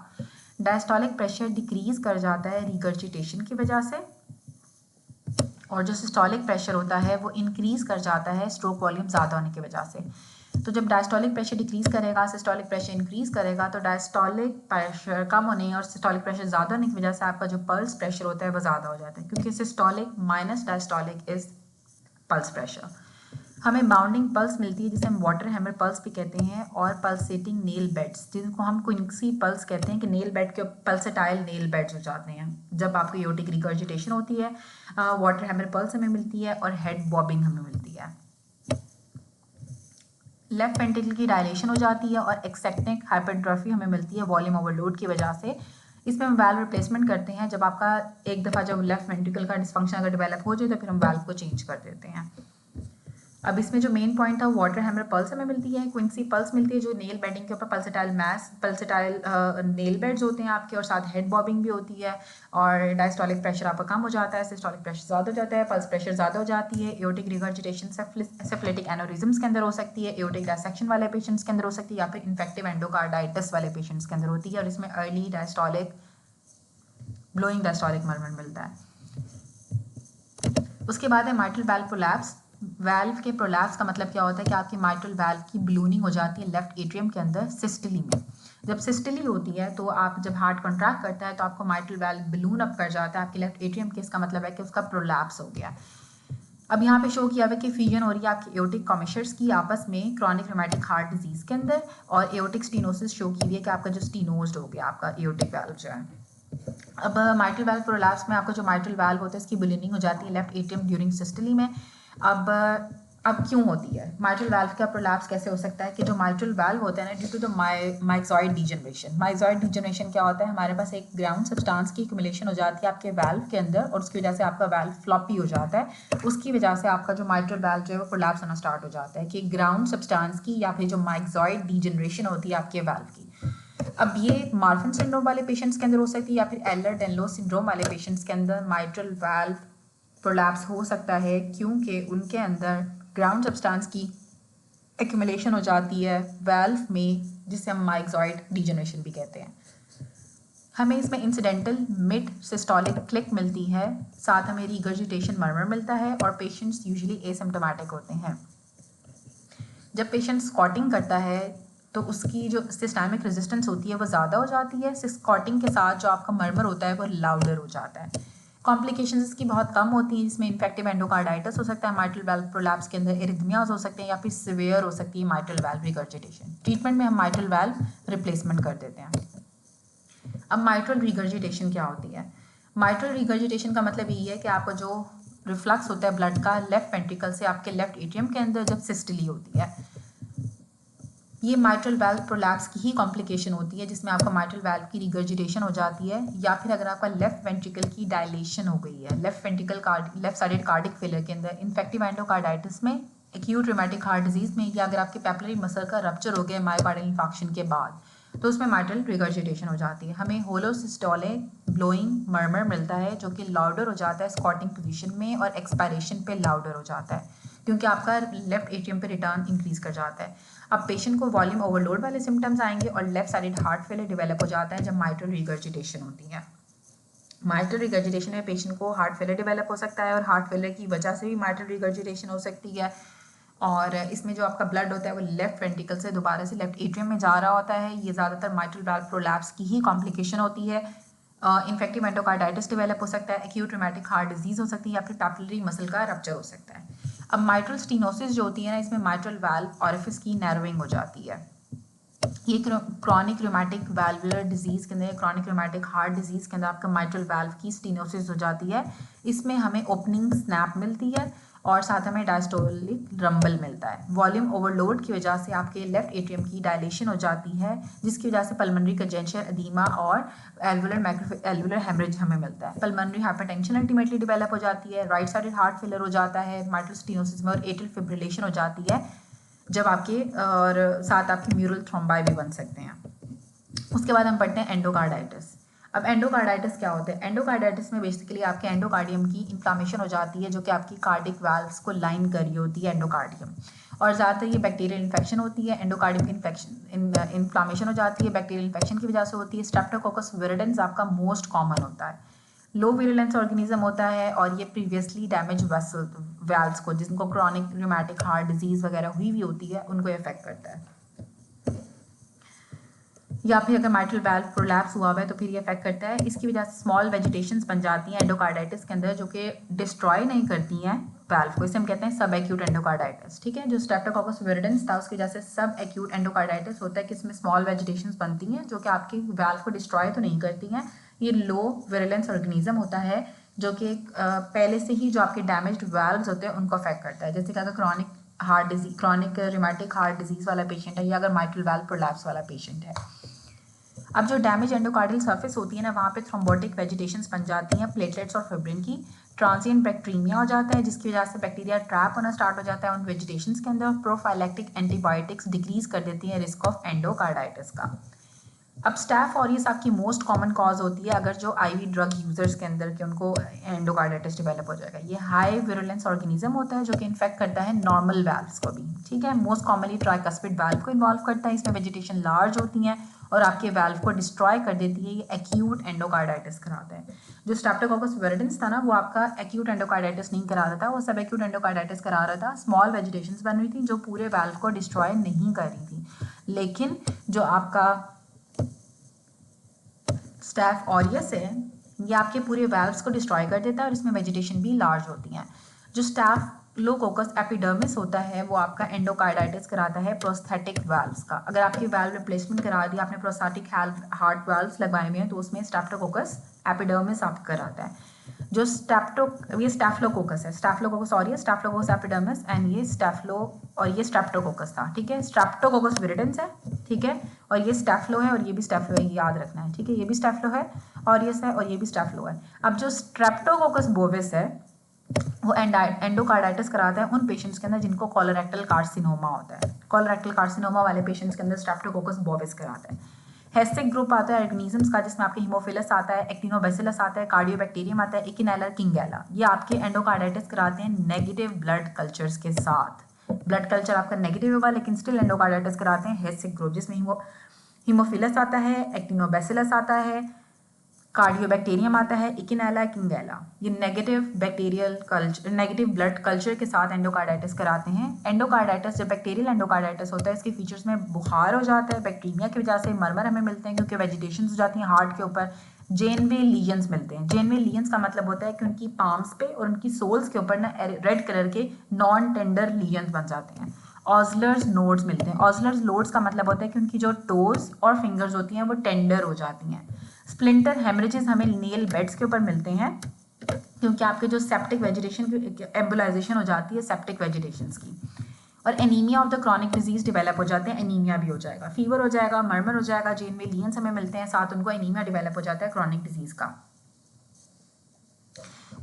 डायस्टोलिक प्रेशर डिक्रीज कर जाता है रिगर्जिटेशन की वजह से, और जो सिस्टोलिक प्रेशर होता है वो इंक्रीज कर जाता है स्ट्रोक वॉल्यूम ज़्यादा होने की वजह से। तो जब डायस्टोलिक प्रेशर डिक्रीज करेगा, सिस्टोलिक प्रेशर इंक्रीज करेगा, तो डायस्टोलिक प्रेशर कम होने और सिस्टोलिक प्रेशर ज़्यादा होने की वजह से आपका जो पल्स प्रेशर होता है वो ज़्यादा हो जाता है, क्योंकि systolic minus diastolic is pulse pressure. हमें बाउंडिंग पल्स मिलती है जिसे हम वाटर हैमर पल्स भी कहते हैं, और पल्सेटिंग नेल बेड्स जिनको हम क्विंसी पल्स कहते हैं, कि नेल बेड के पल्सेटाइल नेल बेड्स हो जाते हैं जब आपको एओर्टिक रिगर्जिटेशन होती है। वाटर हैमर पल्स हमें मिलती है और हेड बॉबिंग हमें मिलती है। लेफ्ट वेंट्रिकल की डायलेशन हो जाती है और एक्सेप्टिक हाइपरट्रॉफी हमें मिलती है वॉल्यूम ओवरलोड की वजह से। इसमें हम वाल्व रिप्लेसमेंट करते हैं जब आपका एक दफ़ा जब लेफ्ट वेंट्रिकल का डिस्फंक्शन अगर डेवलप हो जाए तो फिर हम वाल्व को चेंज कर देते हैं। अब इसमें जो मेन पॉइंट है वाटर हैमर पल्स हमें मिलती है, क्विंसी पल्स मिलती है जो नेल बेडिंग के ऊपर पल्सेटाइल नेल बेड्स होते हैं आपके, और साथ हेड बॉबिंग भी होती है, और डायस्टोलिक प्रेशर आपका कम हो जाता है, सिस्टोलिक प्रेशर ज़्यादा हो जाता है, पल्स प्रेशर ज़्यादा हो जाती है। एओर्टिक रिगर्जिटेशन सिफिलिटिक एनोरिज्म्स के अंदर हो सकती है, एओर्टिक डायसेक्शन वाले पेशेंट्स के अंदर हो सकती है, या फिर इन्फेक्टिव एंडोकार्डाइटिस वाले पेशेंट्स के अंदर होती है, और इसमें early diastolic blowing diastolic murmur मिलता है। उसके बाद है माइट्रल वाल्व प्रोलैप्स। वाल्व के प्रोलैप्स का मतलब क्या होता है कि आपकी माइट्रल वाल्व की बलूनिंग हो जाती है लेफ्ट एट्रियम के अंदर सिस्टली में। जब सिस्टली होती है तो आप जब हार्ट कॉन्ट्रैक्ट करता है तो आपको माइट्रल वाल्व बलून अप कर जाता है आपके लेफ्ट एट्रियम के, इसका मतलब है कि उसका प्रोलैप्स हो गया। अब यहाँ पे शो किया हुआ है कि फ्यूजन हो रही है आपकी एओर्टिक कॉमिशर्स की आपस में क्रॉनिक रूमेटिक हार्ट डिजीज के अंदर, और एओर्टिक स्टीनोसिस शो की हुई है कि आपका जो स्टीनोज्ड हो गया आपका एओर्टिक वाल्व जो है। अब माइट्रल वाल्व प्रोलैप्स में आपका जो माइट्रल वाल्व होता है इसकी बलूनिंग हो जाती है लेफ्ट एट्रियम ड्यूरिंग सिस्टली में। अब क्यों होती है माइट्रल वाल्व का प्रोलैप्स, कैसे हो सकता है कि जो माइट्रल वाल्व होता है ना due to the myxoid degeneration. Myxoid degeneration क्या होता है, हमारे पास एक ग्राउंड सब्सटेंस की एक्युमुलेशन हो जाती है आपके वाल्व के अंदर, और उसकी वजह से आपका वाल्व फ्लॉपी हो जाता है। उसकी वजह से आपका जो माइट्रल वाल्व जो है वो प्रोलैप्स होना स्टार्ट हो जाता है, कि ग्राउंड सब्सटेंस की या फिर जो माइक्सॉइड डीजनरेशन होती है आपके वाल्व की। अब ये मार्फन सिंड्रोम वाले पेशेंट्स के अंदर हो सकती है, या फिर एलर डेनलोस सिंड्रोम वाले पेशेंट्स के अंदर माइट्रल वाल्व प्रोलैप्स हो सकता है, क्योंकि उनके अंदर ग्राउंड सब्सटेंस की एक्युमुलेशन हो जाती है वाल्व में, जिसे हम माइक्सॉइड डीजनरेशन भी कहते हैं। हमें इसमें इंसिडेंटल मिड सिस्टोलिक क्लिक मिलती है, साथ हमें रिगर्जिटेशन मर्मर मिलता है, और पेशेंट्स यूजुअली एसिम्प्टोमेटिक होते हैं। जब पेशेंट स्क्वाटिंग करता है तो उसकी जो सिस्टमिक रेजिस्टेंस होती है वो ज़्यादा हो जाती है, स्क्वाटिंग के साथ जो आपका मर्मर होता है वो लाउडर हो जाता है। कॉम्प्लिकेशंस इसकी बहुत कम होती हैं, जिसमें इन्फेक्टिव एंडोकार्डाइटिस हो सकता है माइट्रल वाल्व प्रोलैप्स के अंदर, एरिथमियाज हो सकते हैं, या फिर सिवियर हो सकती है माइट्रल वाल्व रिगर्जिटेशन। ट्रीटमेंट में हम माइट्रल वाल्व रिप्लेसमेंट कर देते हैं। अब माइट्रल रिगर्जिटेशन क्या होती है? माइट्रल रिगर्जिटेशन का मतलब यही है कि आपका जो रिफ्लक्स होता है ब्लड का लेफ्ट वेंट्रिकल से आपके लेफ्ट एट्रियम के अंदर जब सिस्टली होती है, ये माइट्रल वाल्व प्रोलैप्स की ही कॉम्प्लिकेशन होती है, जिसमें आपका माइट्रल वाल्व की रिगर्जिटेशन हो जाती है, या फिर अगर आपका लेफ्ट वेंट्रिकल की डायलेशन हो गई है, लेफ्ट साइडेड कार्डिक फेलियर के अंदर, इन्फेक्टिव एंडोकार्डाइटिस में, एक्यूट रूमेटिक हार्ट डिजीज में, या अगर आपके पेपिलरी मसल का रप्चर हो गया मायोकार्डियल इंफार्क्शन के बाद, तो उसमें माइट्रल रिगर्जिटेशन हो जाती है। हमें होलोसिस्टोलिक ब्लोइंग मर्मर मिलता है जो कि लाउडर हो जाता है स्क्वाटिंग पोजीशन में और एक्सपायरेशन पे लाउडर हो जाता है क्योंकि आपका लेफ्ट एट्रियम पे रिटर्न इंक्रीज कर जाता है। अब पेशेंट को वॉल्यूम ओवरलोड वाले सिम्टम्स आएंगे और left sided heart failure develop हो जाता है जब माइट्रल रिगर्जिटेशन होती है। माइट्रल रिगर्जिटेशन में पेशेंट को हार्ट फेलियर डेवलप हो सकता है और हार्ट फेलियर की वजह से भी माइट्रल रिगर्जिटेशन हो सकती है। और इसमें जो आपका ब्लड होता है वो लेफ्ट वेंट्रिकल से दोबारा से लेफ्ट एट्रियम में जा रहा होता है। ये ज़्यादातर माइट्रल वाल्व प्रोलैप्स की ही कॉम्प्लिकेशन होती है। इन्फेक्टिव एंडोकार्डाइटिस डेवलप हो सकता है, एक्यूट रूमेटिक हार्ट डिजीज हो सकती है या फिर पैपिलरी मसल का रप्चर हो सकता है। अब माइट्रल स्टीनोसिस जो होती है ना, इसमें माइट्रल वाल्व ऑरिफिस की नैरोइंग हो जाती है। ये क्रॉनिक रूमेटिक वाल्वुलर डिजीज़ के अंदर, क्रॉनिक रूमेटिक हार्ट डिजीज़ के अंदर आपका माइट्रल वाल्व की स्टीनोसिस हो जाती है। इसमें हमें ओपनिंग स्नैप मिलती है और साथ हमें डायस्टोलिक रंबल मिलता है। वॉल्यूम ओवरलोड की वजह से आपके लेफ्ट एट्रियम की डायलेशन हो जाती है जिसकी वजह से पल्मोनरी कंजेशन, एदीमा और एल्वुलर हेमरेज हमें मिलता है। पल्मोनरी हाइपरटेंशन अल्टीमेटली डेवलप हो जाती है, राइट साइडेड हार्ट फेलियर हो जाता है माइट्रल स्टीनोसिस में और एट्रियल फिब्रिलेशन हो जाती है जब आपके और साथ आपके म्यूरल थ्रोम्बाई भी बन सकते हैं। उसके बाद हम पढ़ते हैं एंडोकार्डाइटिस। अब एंडोकार्डाइटिस क्या होता है? एंडोकार्डाइटिस में बेसिकली आपके एंडोकार्डियम की इन्फ्लामेशन हो जाती है जो कि आपकी कार्डिक वाल्व्स को लाइन कर रही होती है एंडोकार्डियम, और ज़्यादातर ये बैक्टीरियल इन्फेक्शन होती है। एंडोकार्डियम की इन्फ्लामेशन हो जाती है, बैक्टीरियल इन्फेक्शन की वजह से होती है। स्ट्रेप्टोकोकस विरिडेंस आपका मोस्ट कॉमन होता है, लो विरुलेंस ऑर्गेनिज्म होता है और ये प्रीवियसली डैमेज वेसल वाल्व्स को, जिनको क्रॉनिक रूमेटिक हार्ट डिजीज वगैरह हुई होती है, उनको इफेक्ट करता है। या फिर अगर माइट्रल वाल्व प्रोलैप्स हुआ है तो फिर ये इफेक्ट करता है। इसकी वजह से स्मॉल वेजिटेशंस बन जाती हैं एंडोकार्डाइटिस के अंदर जो कि डिस्ट्रॉय नहीं करती हैं वाल्व को, इसे हम कहते हैं सब एक्यूट एंडोकार्डाइटिस। ठीक है, जो स्ट्रेप्टोकोकस विरिडेंस था उसकी वजह से सब एक्यूट एंडोकार्डाइटिस होता है कि इसमें स्मॉल वेजिटेशंस बनती हैं जो कि आपकी वाल्व को डिस्ट्रॉय तो नहीं करती हैं। ये लो विरुलेंस ऑर्गेनिज्म होता है जो कि पहले से ही जो आपके डैमेज्ड वाल्व्स होते हैं उनको अफेक्ट करता है। जैसे कि अगर क्रॉनिक रूमेटिक हार्ट डिजीज वाला पेशेंट है या अगर माइट्रल वाल्व प्रोलैप्स वाला पेशेंट है। अब जो डैमेज एंडोकार्डियल सरफेस होती है ना, वहाँ पे थ्रोम्बोटिक वेजिटेशंस बन जाती हैं प्लेटलेट्स और फिब्रिन की। ट्रांसिएंट बैक्टीरिया हो जाता है जिसकी वजह से बैक्टीरिया ट्रैप होना स्टार्ट हो जाता है उन वेजिटेशंस के अंदर। प्रोफाइलैक्टिक एंटीबायोटिक्स डिक्रीज कर देती हैं रिस्क ऑफ एंडोकार्डाइटिस का। अब स्टैफ ऑरियस आपकी मोस्ट कॉमन कॉज होती है अगर जो आईवी ड्रग यूजर्स के अंदर के उनको एंडोकार्डाइटिस डेवलप हो जाएगा। ये हाई विरुलेंस ऑर्गेनिज्म होता है जो कि इन्फेक्ट करता है नॉर्मल वाल्व्स को भी। ठीक है, मोस्ट कॉमनली ट्राइकस्पिड वाल्व को इन्वॉल्व करता है, इसमें वेजिटेशन लार्ज होती हैं और आपके वाल्व को डिस्ट्रॉय कर देती है। ये एक्यूट एंडोकार्डाइटिस कराता है। जो स्ट्रेप्टोकोकस विरिडेंस था ना, वो आपका एक्यूट एंडोकार्डाइटिस नहीं करा रहा था, वो सब एक्यूट एंडोकार्डाइटिस करा रहा था। स्मॉल वेजिटेशंस बन रही थी जो पूरे वाल्व को डिस्ट्रॉय नहीं कर रही थी। लेकिन जो आपका स्टैफ ऑरियस है ये आपके पूरे वाल्व्स को डिस्ट्रॉय कर देता है और इसमें वेजिटेशन भी लार्ज होती हैं। जो स्टैफिलोकोकस एपिडर्मिस होता है वो आपका एंडोकार्डाइटिस कराता है प्रोस्थेटिक वाल्व्स का। अगर आपकी वाल्व रिप्लेसमेंट करा दी, आपने प्रोस्थेटिक हार्ट वाल्व्स लगवाए हुए हैं तो उसमें स्टैफिलोकोकस एपिडर्मिस आपको कराता है। जो ये स्टैफिलोकोकस है, staphylococcus aureus, staphylococcus epidermis and ये स्ट्रेप्टोकोकस था। ठीक है, स्ट्रेप्टोकोकस विरिडेंस है, ठीक है, और ये स्टैफिलो है और ये भी स्टैफिलो है, याद रखना है। ठीक है, ये भी स्टैफिलो है, ऑरियस है और ये भी स्टैफिलो है। अब जो स्ट्रेप्टोकोकस बोविस है वो एंडोकार्डाइटिस कराता है उन पेशेंट्स के अंदर जिनको कोलोरेक्टल कार्सिनोमा होता है। कोलोरेक्टल कार्सिनोमा वाले पेशेंट्स के अंदर स्ट्रेप्टोकोकस बोविस कराता है। हेस्टिक ग्रुप आता है ऑर्गेनिजम्स का जिसमें आपके हिमोफिलस आता है, एक्टिनोबैसिलस आता है, कार्डियोबैक्टीरियम आता है, इकिनेला, किंगेला। ये आपके एंडोकार्डाइटिस कराते हैं नेगेटिव ब्लड कल्चर्स के साथ। ब्लड कल्चर आपका नेगेटिव होगा लेकिन स्टिल एंडोकार्डाइटिस कराते हैं हेस्टिक ग्रुप जिसमें हिमोफिलस आता है, एक्टिनोबैसिलस आता है, कार्डियोबैक्टीरियम आता है, इकिनेला, किंगेला। ये नेगेटिव ब्लड कल्चर के साथ एंडोकार्डाइटिस कराते हैं। एंडोकार्डाइटिस जब बैक्टीरियल एंडोकार्डाइटिस होता है इसके फीचर्स में बुखार हो जाता है, बैक्टीरिया की वजह से मरमर हमें मिलते हैं क्योंकि वेजिटेशन हो जाती हैं हार्ट के ऊपर। जेनवे लीजन्स मिलते हैं। जेनवे लीजन्स का मतलब होता है कि उनकी पाम्स पे और उनकी सोल्स के ऊपर ना रेड कलर के नॉन टेंडर लीजन्स बन जाते हैं। ऑजलर्स नोड्स मिलते हैं। ऑजलर्स नोड्स का मतलब होता है कि उनकी जो टोज और फिंगर्स होती हैं वो टेंडर हो जाती हैं। स्प्लिंटर हेमरेजेस हमें नेल बेड्स के ऊपर मिलते हैं क्योंकि आपके जो सेप्टिक वेजिटेशन की एम्बुलाइजेशन हो जाती है सेप्टिक वेजिटेशंस की। और anaemia of the chronic disease develop हो जाते हैं, एनीमिया भी हो जाएगा, फीवर हो जाएगा, मर्मर हो जाएगा, जेनवे लीजन्स हमें मिलते हैं, साथ उनको एनीमिया डेवलप हो जाता है क्रॉनिक डिजीज का।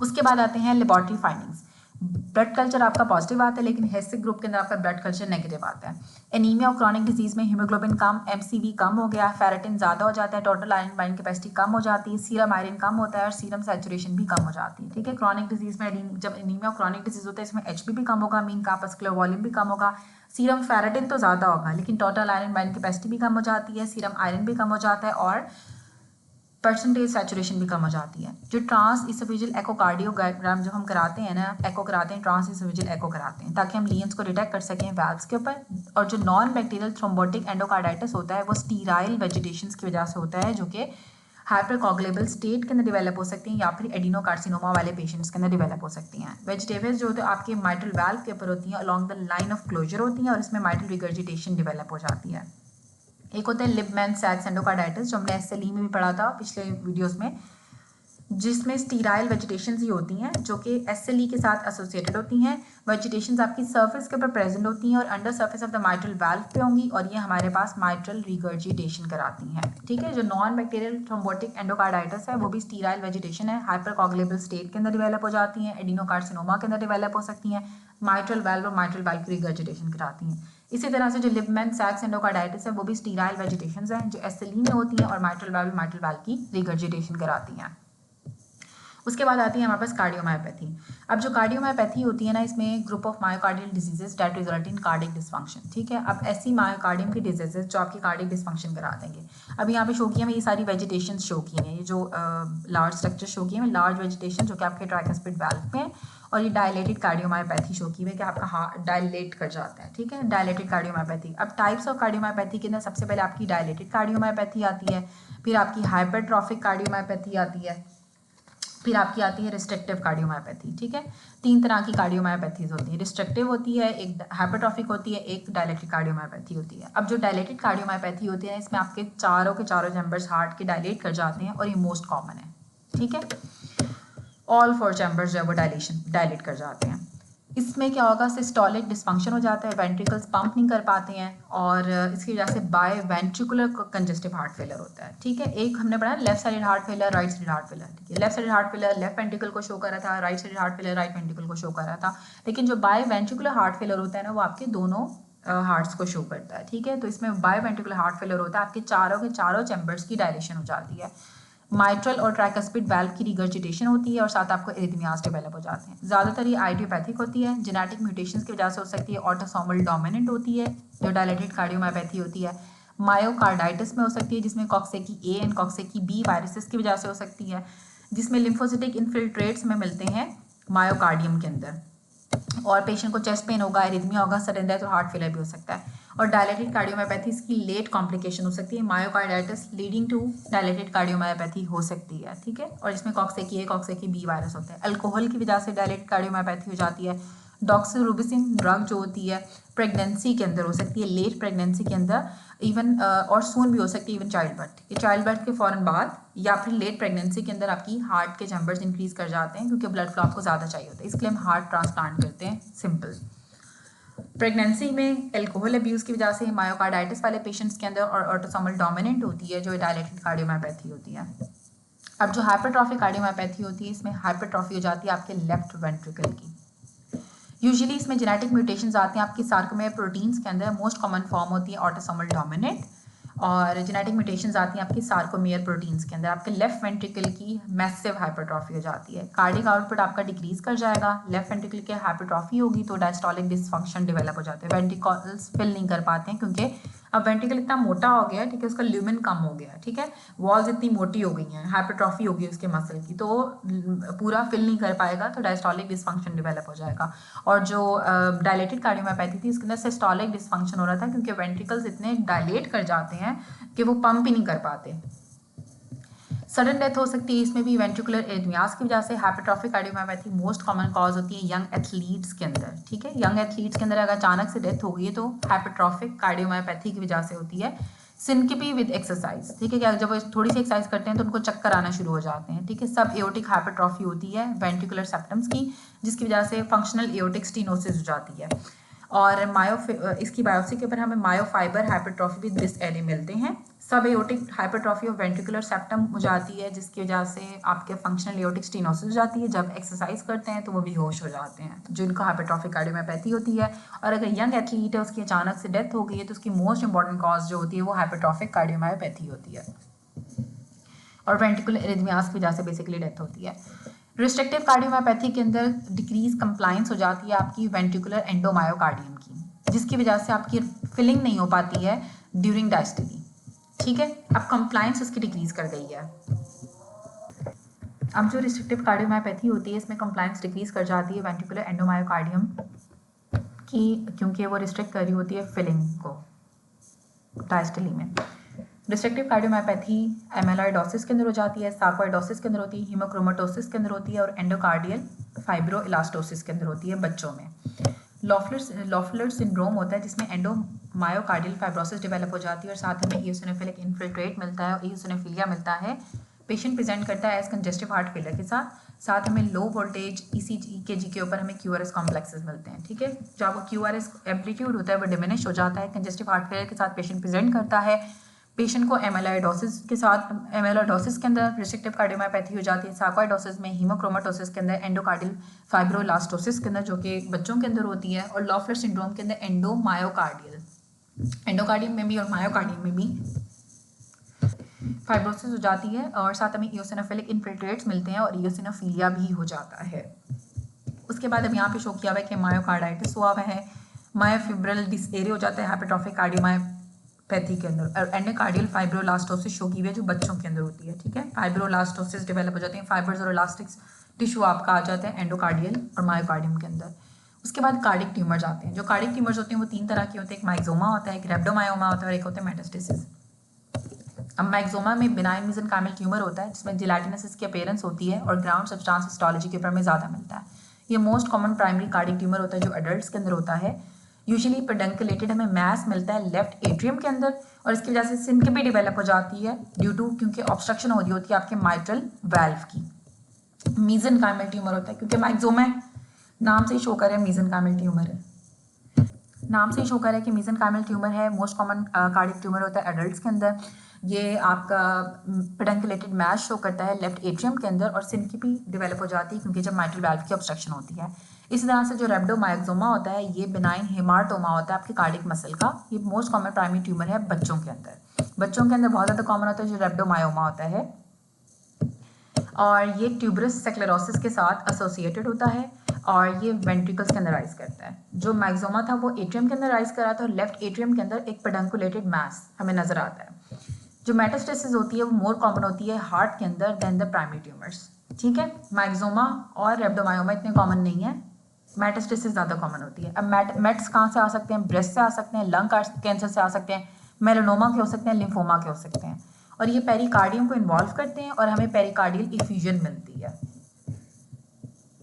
उसके बाद आते हैं लेबोरेटरी फाइंडिंग्स। ब्लड कल्चर आपका पॉजिटिव आता है, लेकिन हेसिक ग्रुप के अंदर आपका ब्लड कल्चर नेगेटिव आता है। एनीमिया और क्रॉनिक डिजीज में हीमोग्लोबिन कम, एमसीवी कम हो गया, फेरेटिन ज़्यादा हो जाता है, टोटल आयरन बाइंडिंग कैपेसिटी कम हो जाती है, सीरम आयरन कम होता है और सीरम सैचुरेशन भी कम हो जाती है। ठीक है, क्रॉनिक डिजीज में जब एनीमिया और क्रॉनिक डिजीज होता है इसमें एचपी भी कम होगा, मीन कार्पस्कुलर वॉल्यूम भी कम होगा, सीरम फेरेटिन तो ज़्यादा होगा लेकिन टोटल आयरन बाइंडिंग कैपेसिटी भी कम हो जाती है, सीरम आयरन भी कम हो जाता है और परसेंटेज सैचुरेशन भी कम हो जाती है। जो ट्रांस इसोफेजियल एकोकार्डियोग्राम जो हम कराते हैं ना, एको कराते हैं, ट्रांस इसोफेजियल एको कराते हैं ताकि हम लीजन्स को डिटेक्ट कर सकें वैल्व्स के ऊपर। और जो नॉन बैक्टीरियल थ्रोम्बोटिक एंडोकार्डाइटिस होता है वो स्टीराइल वेजिटेशंस की वजह से होता है, जो कि हाइपरकोगुलेबल स्टेट के अंदर डेवलप हो सकती हैं या फिर एडिनोकार्सिनोमा वाले पेशेंट्स के अंदर डेवलप हो सकती हैं। वेजिटेबल्स जो होते हैं आपके माइट्रल वाल्व के ऊपर होती हैं, along the line of closure होती हैं और इसमें माइट्रल रिगर्जिटेशन डेवलप हो जाती है। एक होता है लिपमैन सैक्स एंडोकार्डाइटिस जो हमने एसएलई में भी पढ़ा था पिछले वीडियोस में, जिसमें स्टीराइल वेजिटेशंस ही होती हैं जो कि एसएलई के साथ एसोसिएटेड होती हैं। वेजिटेशंस आपकी सर्फेस के ऊपर प्रेजेंट होती हैं और under surface of the mitral valve पे होंगी और ये हमारे पास माइट्रल रिगर्जिटेशन कराती हैं। ठीक है, जो नॉन बैक्टीरियल थ्रोम्बोटिक एंडोकार्डाइटिस है वो भी स्टीराइल वेजिटेशन है, हाइपरकोगुलेबल स्टेट के अंदर डेवलप हो जाती हैं, एडिनोकार्सिनोमा के अंदर डेवलप हो सकती हैं, माइट्रल वाल्व और माइट्रल वाल्व की रिगर्जिटेशन कराती हैं। इसी तरह से जो लिपमैन सैक्स एंडोकार्डाइटिस है वो भी स्टीराइल वेजिटेशंस हैं जो एसएलई में होती हैं और माइट्रल वाल्व की रिगर्जिटेशन कराती हैं। उसके बाद आती है हमारे पास कार्डियोमायोपैथी। अब जो कार्डियोमायोपैथी होती है ना, इसमें group of myocardial diseases that result in cardiac dysfunction. ठीक है, अब ऐसी मायोकार्डियम की डिजीजेस जो आपकी कार्डिक डिसफंक्शन करा देंगे। अब यहाँ पे शो किया है ये सारी वेजिटेशन शो की हैं, ये जो लार्ज स्ट्रक्चर शो किए हैं, लार्ज वेजिटेशन जो कि आपके ट्राइकस्पिड वाल्व में है, और ये डायलेटेड कार्डियोमायोपैथी शो की है कि आपका हार्ट डायलेट कर जाता है। ठीक है, डायलेटेड कार्डियोमायोपैथी। अब टाइप्स ऑफ कार्डियोमायोपैथी के अंदर सबसे पहले आपकी डायलेटेड कार्डियोमायोपैथी आती है, फिर आपकी हाइपरट्रॉफिक कार्डियोमायोपैथी आती है, फिर आपकी आती है रिस्ट्रिक्टिव कार्डियोमायोपैथी। ठीक है, 3 तरह की कार्डियोमायोपैथीज होती है, रिस्ट्रिक्टिव होती है, एक हाइपरट्रॉफिक होती है, एक डायलेटेड कार्डियोमायोपैथी होती है। अब जो डायलेटेड कार्डियोमायोपैथी होती है इसमें आपके चारों के चारों चैम्बर्स हार्ट के डायलेट कर जाते हैं और ये मोस्ट कॉमन है। ठीक है, ऑल 4 चैम्बर्स जो है वो डायलेट कर जाते हैं। इसमें क्या होगा, सिस्टोलिक डिस्फंक्शन हो जाता है, वेंट्रिकल्स पंप नहीं कर पाते हैं और इसकी वजह से biventricular congestive heart failure होता है। ठीक है, एक हमने पढ़ा left sided heart failure, right sided heart failure. ठीक है, left sided heart failure left ventricle को शो कर रहा था, right sided heart failure right ventricle को शो कर रहा था, लेकिन जो बाय वेंट्रिकुलर हार्ट फेलियर होता है ना वो आपके दोनों हार्ट्स को शो करता है। ठीक है, तो इसमें बाय वेंट्रिकुलर हार्ट फेलियर होता है, आपके चारों के चारों चैम्बर्स की डायलेशन हो जाती है, माइट्रल और ट्राइकस्पिड वाल्व की रिगर्जिटेशन होती है और साथ आपको एरिथमियाज डेवलप हो जाते हैं। ज़्यादातर ये आइडियोपैथिक होती है, जेनेटिक म्यूटेशंस की वजह से हो सकती है, ऑटोसोमल डोमिनेंट होती है जो डायलेटेड कार्डियोमायोपैथी होती है, मायोकार्डाइटिस में हो सकती है जिसमें कॉक्सेकी ए एंड कॉक्सेकी बी वायरसेस की वजह से हो सकती है, जिसमें लिम्फोसिटिक इन्फिल्ट्रेट्स में मिलते हैं मायोकार्डियम के अंदर, और पेशेंट को चेस्ट पेन होगा, एरिथमिया होगा, सडन डेथ और हार्ट फेलियर भी हो सकता है। और डायलेटेड कार्डियोमायोपैथी इसकी लेट कॉम्प्लिकेशन हो सकती है, myocarditis leading to dilated cardiomyopathy हो सकती है। ठीक है, और इसमें कॉक्सेकी ए कॉक्सेकी बी वायरस होता है। अल्कोहल की वजह से डायलेटेड कार्डियोमायोपैथी हो जाती है। डॉक्सिरूबिसिन ड्रग जो होती है प्रेगनेंसी के अंदर हो सकती है, लेट प्रेगनेंसी के अंदर इवन और सून भी हो सकती है, इवन चाइल्ड बर्थ, ये चाइल्ड बर्थ के फ़ौरन बाद या फिर लेट प्रेगनेंसी के अंदर आपकी हार्ट के चैम्बर्स इंक्रीज कर जाते हैं क्योंकि ब्लड फ्लो आपको ज़्यादा चाहिए होता है, इसके लिए हम हार्ट ट्रांसप्लांट करते हैं। सिंपल। प्रेगनेंसी में एल्कोहल अब्यूज़ की वजह से मायोकार्डाइटिस वाले पेशेंट्स के अंदर और ऑटोसोमल डोमिनेंट होती है जो डायलेटेड कार्डियोमायोपैथी होती है। अब जो हाइपरट्रॉफिक कार्डियोमायोपैथी होती है इसमें हाइपरट्रॉफी हो जाती है आपके लेफ्ट वेंट्रिकल की। यूजुअली इसमें जेनेटिक म्यूटेशंस आते हैं आपकी सार्कोमेयर प्रोटीन्स के अंदर, मोस्ट कॉमन फॉर्म होती है ऑटोसोमल डोमिनेंट, और जेनेटिक म्यूटेशंस आती हैं आपकी सार्कोमेयर प्रोटीन्स के अंदर, आपके लेफ्ट वेंट्रिकल की मैसिव हाइपरट्रॉफी हो जाती है, कार्डिक आउटपुट आपका डिक्रीज कर जाएगा, लेफ्ट वेंट्रिकल की हाइपरट्रॉफी होगी तो डायस्टोलिक डिसफंक्शन डेवलप हो जाते हैं, वेंट्रिकल्स फिल नहीं कर पाते हैं क्योंकि अब वेंट्रिकल इतना मोटा हो गया है, ठीक है, उसका ल्यूमेन कम हो गया है, ठीक है, वॉल्स इतनी मोटी हो गई हैं, हाइपरट्रॉफी होगी उसके मसल की, तो पूरा फिल नहीं कर पाएगा तो डायस्टोलिक डिसफंक्शन डेवलप हो जाएगा। और जो डायलेटेड कार्डियोमायोपैथी थी इसके अंदर सिस्टोलिक डिसफंक्शन हो रहा था क्योंकि वेंट्रिकल्स इतने डायलेट कर जाते हैं कि वो पंप ही नहीं कर पाते। सडन डेथ हो सकती है इसमें भी वेंट्रिकुलर एरिथमियाज की वजह से। Hypertrophic cardiomyopathy most common cause होती है यंग एथलीट्स के अंदर, ठीक है, यंग एथलीट्स के अंदर अगर अचानक से डेथ हो गई है तो हाइपरट्रॉफिक कार्डियोमायोपैथी की वजह से होती है। सिनकिपी विद एक्सरसाइज, ठीक है, क्या जब वो थोड़ी सी एक्सरसाइज करते हैं तो उनको चक्कर आना शुरू हो जाते हैं, ठीक है, सब एओटिक हाइपरट्रॉफी होती है वेंट्रिकुलर सेप्टम्स की जिसकी वजह से फंक्शनल एओटिक स्टेनोसिस हो जाती है। और इसकी बायोप्सी के ऊपर हमें myofibre hypertrophy with this array मिलते हैं। सब aortic hypertrophy of ventricular septum हो जाती है, जिसकी वजह से आपके फंक्शनल एओटिक स्टेनोसिस हो जाती है। जब एक्सरसाइज करते हैं तो वो बेहोश हो जाते हैं, जिनको हाइपरट्रॉफिक कार्डियोमायोपैथी होती है। और अगर यंग एथलीट है, उसकी अचानक से डेथ हो गई है, तो उसकी मोस्ट इंपॉर्टेंट कॉज जो होती है वो हाइपरट्रॉफिक कार्डियोमायोपैथी होती है और वेंट्रिकुलर एरिथमियास की वजह से बेसिकली डेथ होती है। रिस्ट्रिक्टिव कार्डियोमायोपैथी के अंदर डिक्रीज कंप्लाइंस हो जाती है आपकी वेंट्रिकुलर एंडोमायोकार्डियम की, जिसकी वजह से आपकी फिलिंग नहीं हो पाती है ड्यूरिंग डायस्टोली। ठीक है, अब कंप्लाइंस उसकी डिक्रीज कर गई है। अब जो रिस्ट्रिक्टिव कार्डियोमायोपैथी होती है, इसमें कंप्लाइंस डिक्रीज कर जाती है वेंट्रिकुलर एंडोमायोकार्डियम की, क्योंकि वो रिस्ट्रिक्ट कर रही होती है फिलिंग को डायस्टोली में। रिस्ट्रिक्टिव कार्डियोमायोपैथी एमेलॉइडोसिस के अंदर हो जाती है, सार्कोइडोसिस के अंदर होती है, हीमोक्रोमेटोसिस के अंदर होती है और एंडोकार्डियल फाइब्रोइलास्टोसिस के अंदर होती है बच्चों में। लॉफलर सिंड्रोम होता है जिसमें एंडोमायोकार्डियल फाइब्रोसिस डेवलप हो जाती है और साथ में इओसिनोफिलिक इन्फिल्ट्रेट मिलता है और इओसिनोफिलिया मिलता है। पेशेंट प्रेजेंट करता है एज कंजेस्टिव हार्ट फेलियर के साथ हमें लो वोल्टेज ECG के ऊपर हमें QRS कॉम्प्लेक्सेस मिलते हैं। ठीक है, जो आपको QRS एम्पलीट्यूड होता है वो डिमिनिश हो जाता है। कंजेस्टिव हार्ट फेलियर के साथ पेशेंट प्रेजेंट करता है। पेशेंट को एमेलॉइडोसिस के अंदर रिस्ट्रिक्टिव कार्डियोमायोपैथी हो जाती है, सार्कोइडोसिस में, हीमोक्रोमेटोसिस के अंदर, एंडोकार्डियल फाइब्रोइलास्टोसिस के अंदर जो कि बच्चों के अंदर होती है, और लॉफलर सिंड्रोम के अंदर एंडोकार्डियम में भी और मायोकार्डियम में भी फाइब्रोसिस हो जाती है और साथ में इओसिनोफिलिक इन्फिल्ट्रेट्स मिलते हैं और इओसिनोफिलिया भी हो जाता है। उसके बाद अब यहाँ पे शो किया हुआ है कि मायोकार्डाइटिस हुआ हुआ है, मायोफिब्रल डिसएरिया हो जाता है हाइपरट्रॉफिक कार्डियोमायोपैथी के अंदर, और एंडोकार्डियल फाइब्रोलास्टोसिस शो की हुई है जो बच्चों के अंदर होती है। ठीक है, फाइब्रोलास्टोसिस डेवलप हो जाते हैं, फाइबर्स और इलास्टिक टिश्यू आपका आ जाता है एंडोकार्डियल और मायोकार्डियम के अंदर। उसके बाद कार्डिक ट्यूमर्स आते हैं। जो कार्डिक ट्यूमर्स होते हैं वो 3 तरह के होते हैं, एक माइक्सोमा होता है, एक रेब्डोमायोमा होता है और एक होता है मेटास्टेसिस। अब मैक्सोमा में बिनाइन मेसेनकाइमल ट्यूमर होता है जिसमें जिलेटिनस की अपीयरेंस होती है और ग्राउंड सब्सटेंस हिस्टोलॉजी के ऊपर में ज़्यादा मिलता है। ये most common primary cardiac tumour होता है जो एडल्ट्स के अंदर होता है। यूजुअली पेडंकुलेटेड हमें मैस मिलता है लेफ्ट एट्रियम के अंदर और इसकी वजह से सिनके डेवलप हो जाती है ड्यू टू क्योंकि ऑब्स्ट्रक्शन हो रही होती है आपके माइट्रल वाल्व की। मेसेनकाइमल ट्यूमर होता है क्योंकि मैक्सोमा नाम से ही शो कर रहा है मेसेनकाइमल ट्यूमर है, नाम से ही शो कर रहा है कि मेसेनकाइमल ट्यूमर है। मोस्ट कॉमन कार्डिक ट्यूमर होता है एडल्ट्स के अंदर। ये आपका पेडंकुलेटेड मैश शो करता है लेफ्ट एट्रियम के अंदर और सिनकिपी डेवलप हो जाती है क्योंकि जब माइट्रल वाल्व की ऑब्स्ट्रक्शन होती है। इसी तरह से जो रेब्डोमायोक्सोमा होता है ये बिनाइन हेमाटोमा होता है आपके कार्डिक मसल का। ये मोस्ट कॉमन प्राइमरी ट्यूमर है बच्चों के अंदर। बच्चों के अंदर बहुत ज़्यादा कॉमन होता है जो रेब्डोमायोमा होता है और ये ट्यूबरस सेक्लेरोसिस के साथ एसोसिएटेड होता है और ये वेंट्रिकल्स के अंदर राइज करता है। जो मैक्सोमा था वो एट्रियम के अंदर राइज कर रहा था और लेफ्ट एट्रियम के अंदर एक पेडंकुलेटेड मैस हमें नजर आता है। जो मेटास्टेसिस होती है वो मोर कॉमन होती है हार्ट के अंदर देन द प्राइमरी ट्यूमर्स। ठीक है, मैक्सोमा और रेब्डोमायोमा इतने कॉमन नहीं है, मेटास्टेसिस ज़्यादा कॉमन होती है। अब मेट्स कहाँ से आ सकते हैं? ब्रेस्ट से आ सकते हैं, लंग कैंसर से आ सकते हैं, मेलानोमा के हो सकते हैं, लिम्फोमा के हो सकते हैं और ये पेरिकार्डियम को इन्वॉल्व करते हैं और हमें पेरिकार्डियल इफ्यूजन मिलती है।